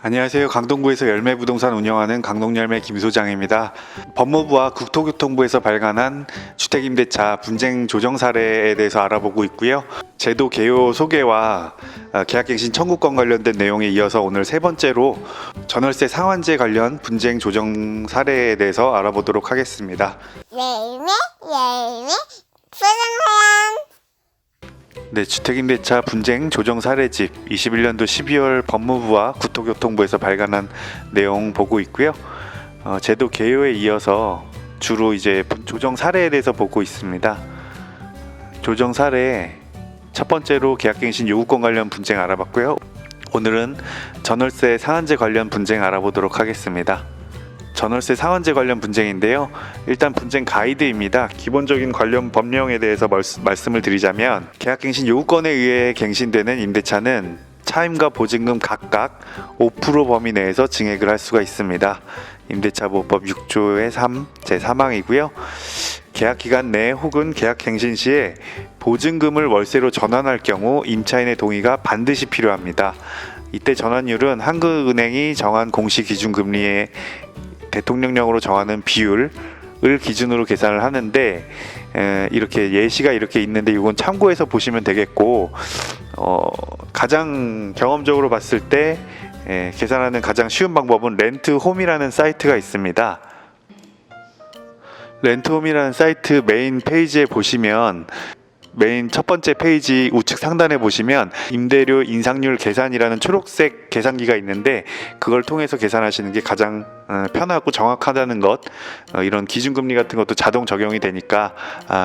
안녕하세요. 강동구에서 열매부동산 운영하는 강동열매 김소장입니다. 법무부와 국토교통부에서 발간한 주택임대차 분쟁 조정 사례에 대해서 알아보고 있고요. 제도 개요 소개와 계약갱신 청구권 관련된 내용에 이어서 오늘 세 번째로 전월세 상환제 관련 분쟁 조정 사례에 대해서 알아보도록 하겠습니다. 네, 주택임대차 분쟁 조정 사례집 21년도 12월 법무부와 국토교통부에서 발간한 내용 보고 있고요. 제도 개요에 이어서 주로 이제 조정 사례에 대해서 보고 있습니다. 조정 사례 첫 번째로 계약갱신 요구권 관련 분쟁 알아봤고요. 오늘은 전월세 상한제 관련 분쟁 알아보도록 하겠습니다. 전월세 상한제 관련 분쟁인데요. 일단 분쟁 가이드입니다. 기본적인 관련 법령에 대해서 말씀을 드리자면 계약갱신 요구권에 의해 갱신되는 임대차는 차임과 보증금 각각 5% 범위 내에서 증액을 할 수가 있습니다. 임대차보호법 6조의 3 제3항이고요. 계약기간 내 혹은 계약갱신 시에 보증금을 월세로 전환할 경우 임차인의 동의가 반드시 필요합니다. 이때 전환율은 한국은행이 정한 공시기준금리의 대통령령으로 정하는 비율을 기준으로 계산을 하는데 이렇게 예시가 이렇게 있는데 이건 참고해서 보시면 되겠고 가장 경험적으로 봤을 때 계산하는 가장 쉬운 방법은 렌트홈이라는 사이트가 있습니다. 렌트홈이라는 사이트 메인 페이지에 보시면 메인 첫 번째 페이지 우측 상단에 보시면 임대료 인상률 계산이라는 초록색 계산기가 있는데 그걸 통해서 계산하시는 게 가장 편하고 정확하다는 것, 이런 기준금리 같은 것도 자동 적용이 되니까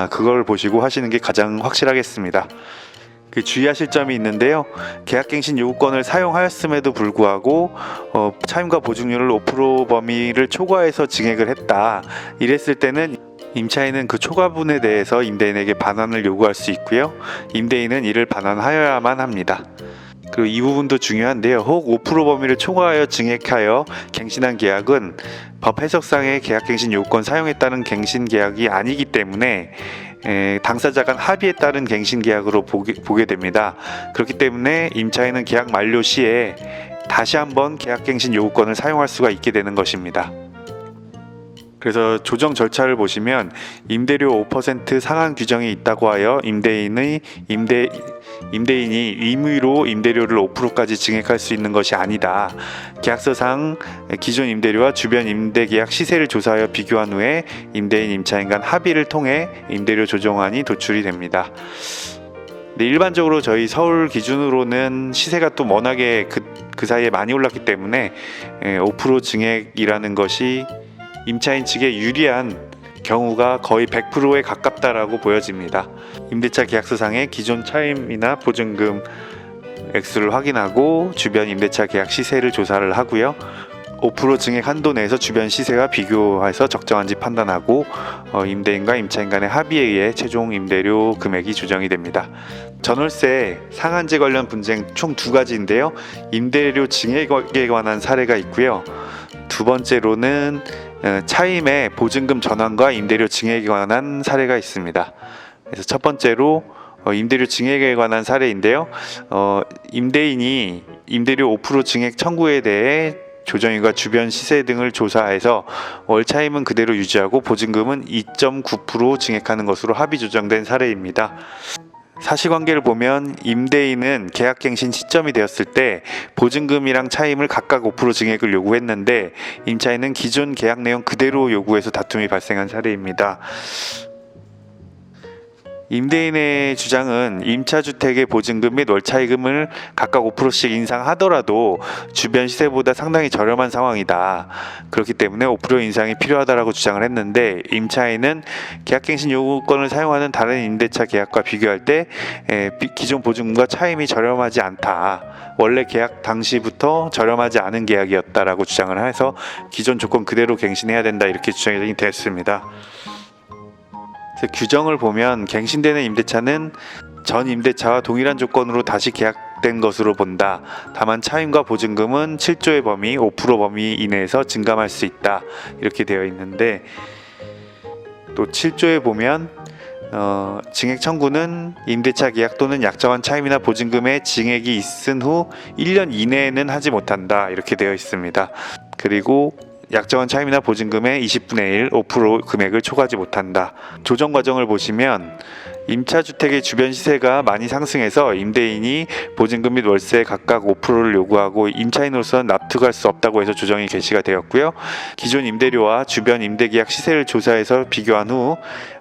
그걸 보시고 하시는 게 가장 확실하겠습니다. 주의하실 점이 있는데요. 계약갱신 요구권을 사용하였음에도 불구하고 차임과 보증률을 5% 범위를 초과해서 증액을 했다. 이랬을 때는 임차인은 그 초과분에 대해서 임대인에게 반환을 요구할 수 있고요. 임대인은 이를 반환하여야만 합니다. 그리고 이 부분도 중요한데요. 혹 5% 범위를 초과하여 증액하여 갱신한 계약은 법 해석상의 계약갱신 요구권 사용에 따른 갱신 계약이 아니기 때문에 당사자 간 합의에 따른 갱신 계약으로 보게 됩니다. 그렇기 때문에 임차인은 계약 만료 시에 다시 한번 계약갱신 요구권을 사용할 수가 있게 되는 것입니다. 그래서 조정 절차를 보시면 임대료 5% 상한 규정이 있다고 하여 임대인이 임의로 임대료를 5%까지 증액할 수 있는 것이 아니다. 계약서상 기존 임대료와 주변 임대계약 시세를 조사하여 비교한 후에 임대인 임차인 간 합의를 통해 임대료 조정안이 도출이 됩니다. 네, 일반적으로 저희 서울 기준으로는 시세가 또 워낙에 그 사이에 많이 올랐기 때문에 5% 증액이라는 것이 임차인 측에 유리한 경우가 거의 100%에 가깝다라고 보여집니다. 임대차 계약서상의 기존 차임이나 보증금 액수를 확인하고 주변 임대차 계약 시세를 조사를 하고요. 5% 증액 한도 내에서 주변 시세와 비교해서 적정한지 판단하고 임대인과 임차인 간의 합의에 의해 최종 임대료 금액이 조정이 됩니다. 전월세 상한제 관련 분쟁 총 두 가지인데요. 임대료 증액에 관한 사례가 있고요. 두 번째로는 차임의 보증금 전환과 임대료 증액에 관한 사례가 있습니다. 그래서 첫 번째로 임대료 증액에 관한 사례인데요. 임대인이 임대료 5% 증액 청구에 대해 조정인과 주변 시세 등을 조사해서 월 차임은 그대로 유지하고 보증금은 2.9% 증액하는 것으로 합의 조정된 사례입니다. 사실관계를 보면 임대인은 계약갱신 시점이 되었을 때 보증금이랑 차임을 각각 5% 증액을 요구했는데 임차인은 기존 계약 내용 그대로 요구해서 다툼이 발생한 사례입니다. 임대인의 주장은 임차주택의 보증금 및 월차임을 각각 5%씩 인상하더라도 주변 시세보다 상당히 저렴한 상황이다. 그렇기 때문에 5% 인상이 필요하다라고 주장을 했는데 임차인은 계약갱신 요구권을 사용하는 다른 임대차 계약과 비교할 때 기존 보증금과 차임이 저렴하지 않다. 원래 계약 당시부터 저렴하지 않은 계약이었다라고 주장을 해서 기존 조건 그대로 갱신해야 된다 이렇게 주장이 됐습니다. 규정을 보면 갱신되는 임대차는 전 임대차와 동일한 조건으로 다시 계약된 것으로 본다. 다만 차임과 보증금은 7조의 범위, 5% 범위 이내에서 증감할 수 있다. 이렇게 되어 있는데 또 7조에 보면 증액 청구는 임대차 계약 또는 약정한 차임이나 보증금의 증액이 있은 후 1년 이내에는 하지 못한다 이렇게 되어 있습니다. 그리고 약정한 차임이나 보증금의 20분의 1, 5% 금액을 초과하지 못한다. 조정 과정을 보시면 임차주택의 주변 시세가 많이 상승해서 임대인이 보증금 및 월세 각각 5%를 요구하고 임차인으로서는 납득할 수 없다고 해서 조정이 개시가 되었고요. 기존 임대료와 주변 임대계약 시세를 조사해서 비교한 후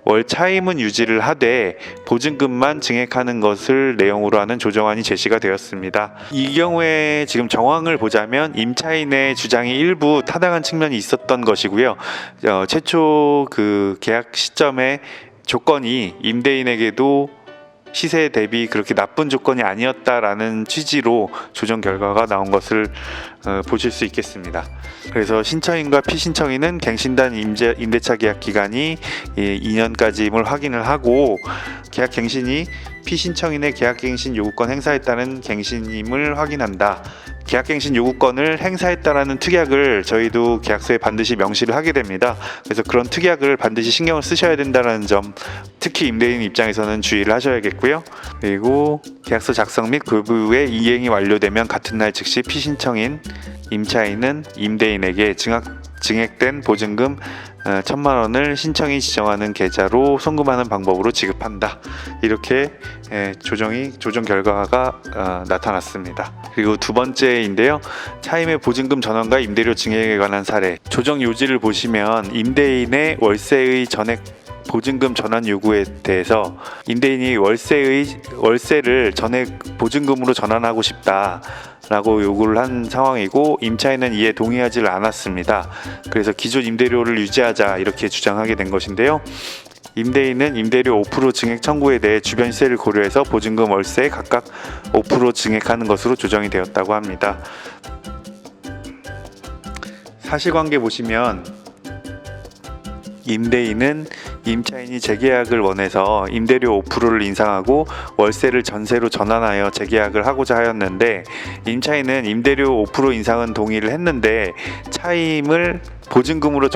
월 차임은 유지를 하되 보증금만 증액하는 것을 내용으로 하는 조정안이 제시가 되었습니다. 이 경우에 지금 정황을 보자면 임차인의 주장이 일부 타당한 측면이 있었던 것이고요. 최초 그 계약 시점에 조건이 임대인에게도 시세 대비 그렇게 나쁜 조건이 아니었다라는 취지로 조정 결과가 나온 것을 보실 수 있겠습니다. 그래서 신청인과 피신청인은 갱신단 임대차 계약 기간이 2년까지임을 확인을 하고 계약 갱신이 피신청인의 계약갱신 요구권 행사에 따른 갱신임을 확인한다. 계약갱신 요구권을 행사했다라는 특약을 저희도 계약서에 반드시 명시를 하게 됩니다. 그래서 그런 특약을 반드시 신경을 쓰셔야 된다는 점, 특히 임대인 입장에서는 주의를 하셔야겠고요. 그리고 계약서 작성 및 교부의 이행이 완료되면 같은 날 즉시 피신청인 임차인은 임대인에게 증액된 보증금 1,000만 원을 신청이 지정하는 계좌로 송금하는 방법으로 지급한다. 이렇게 조정 결과가 나타났습니다. 그리고 두 번째인데요. 차임의 보증금 전환과 임대료 증액에 관한 사례. 조정 요지를 보시면 임대인의 월세의 전액 보증금 전환 요구에 대해서 임대인이 월세를 전액 보증금으로 전환하고 싶다 라고 요구를 한 상황이고 임차인은 이에 동의하지 않았습니다. 그래서 기존 임대료를 유지하자 이렇게 주장하게 된 것인데요. 임대인은 임대료 5% 증액 청구에 대해 주변 시세를 고려해서 보증금 월세 각각 5% 증액하는 것으로 조정이 되었다고 합니다. 사실관계 보시면 임대인은 임차인이 재계약을 원해서 임대료 5%를 인상하고 월세를 전세로 전환하여 재계약을 하고자 하였는데 임차인은 임대료 5% 인상은 동의를 했는데 차임을 보증금으로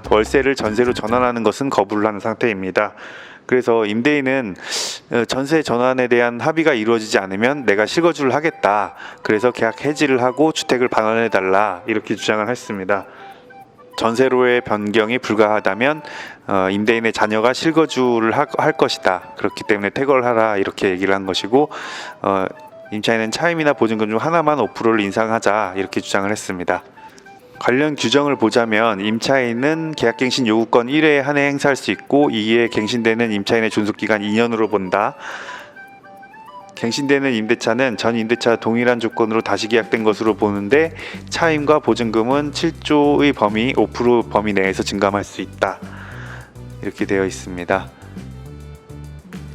월세를 전세로 전환하는 것은 거부를 하는 상태입니다. 그래서 임대인은 전세 전환에 대한 합의가 이루어지지 않으면 내가 실거주를 하겠다. 그래서 계약 해지를 하고 주택을 반환해달라 이렇게 주장을 했습니다. 전세로의 변경이 불가하다면 임대인의 자녀가 실거주를 할 것이다. 그렇기 때문에 퇴거를 하라 이렇게 얘기를 한 것이고 임차인은 차임이나 보증금 중 하나만 5%를 인상하자 이렇게 주장을 했습니다. 관련 규정을 보자면 임차인은 계약갱신 요구권 1회에 한해 행사할 수 있고 이에 갱신되는 임차인의 존속기간 2년으로 본다. 갱신되는 임대차는 전 임대차 동일한 조건으로 다시 계약된 것으로 보는데 차임과 보증금은 7조의 범위 5% 범위 내에서 증감할 수 있다. 이렇게 되어 있습니다.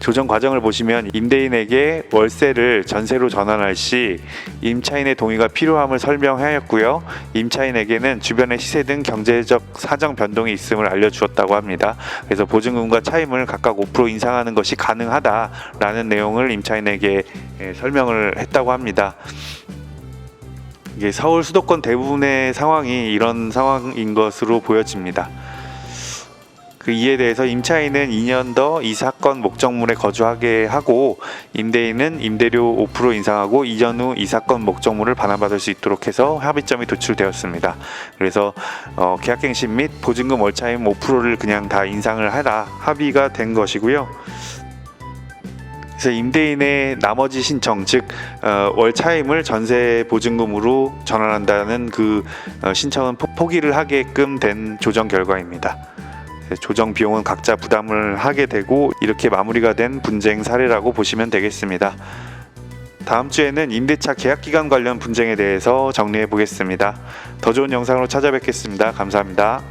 조정 과정을 보시면 임대인에게 월세를 전세로 전환할 시 임차인의 동의가 필요함을 설명하였고요. 임차인에게는 주변의 시세 등 경제적 사정 변동이 있음을 알려주었다고 합니다. 그래서 보증금과 차임을 각각 5% 인상하는 것이 가능하다라는 내용을 임차인에게 설명을 했다고 합니다. 이게 서울 수도권 대부분의 상황이 이런 상황인 것으로 보여집니다. 이에 대해서 임차인은 2년 더 이 사건 목적물에 거주하게 하고 임대인은 임대료 5% 인상하고 2년 후 이 사건 목적물을 반환받을 수 있도록 해서 합의점이 도출되었습니다. 그래서 계약갱신 및 보증금 월차임 5%를 그냥 다 인상을 하라 합의가 된 것이고요. 그래서 임대인의 나머지 신청 즉 월차임을 전세 보증금으로 전환한다는 그 신청은 포기를 하게끔 된 조정 결과입니다. 조정 비용은 각자 부담을 하게 되고 이렇게 마무리가 된 분쟁 사례라고 보시면 되겠습니다. 다음 주에는 임대차 계약기간 관련 분쟁에 대해서 정리해 보겠습니다. 더 좋은 영상으로 찾아뵙겠습니다. 감사합니다.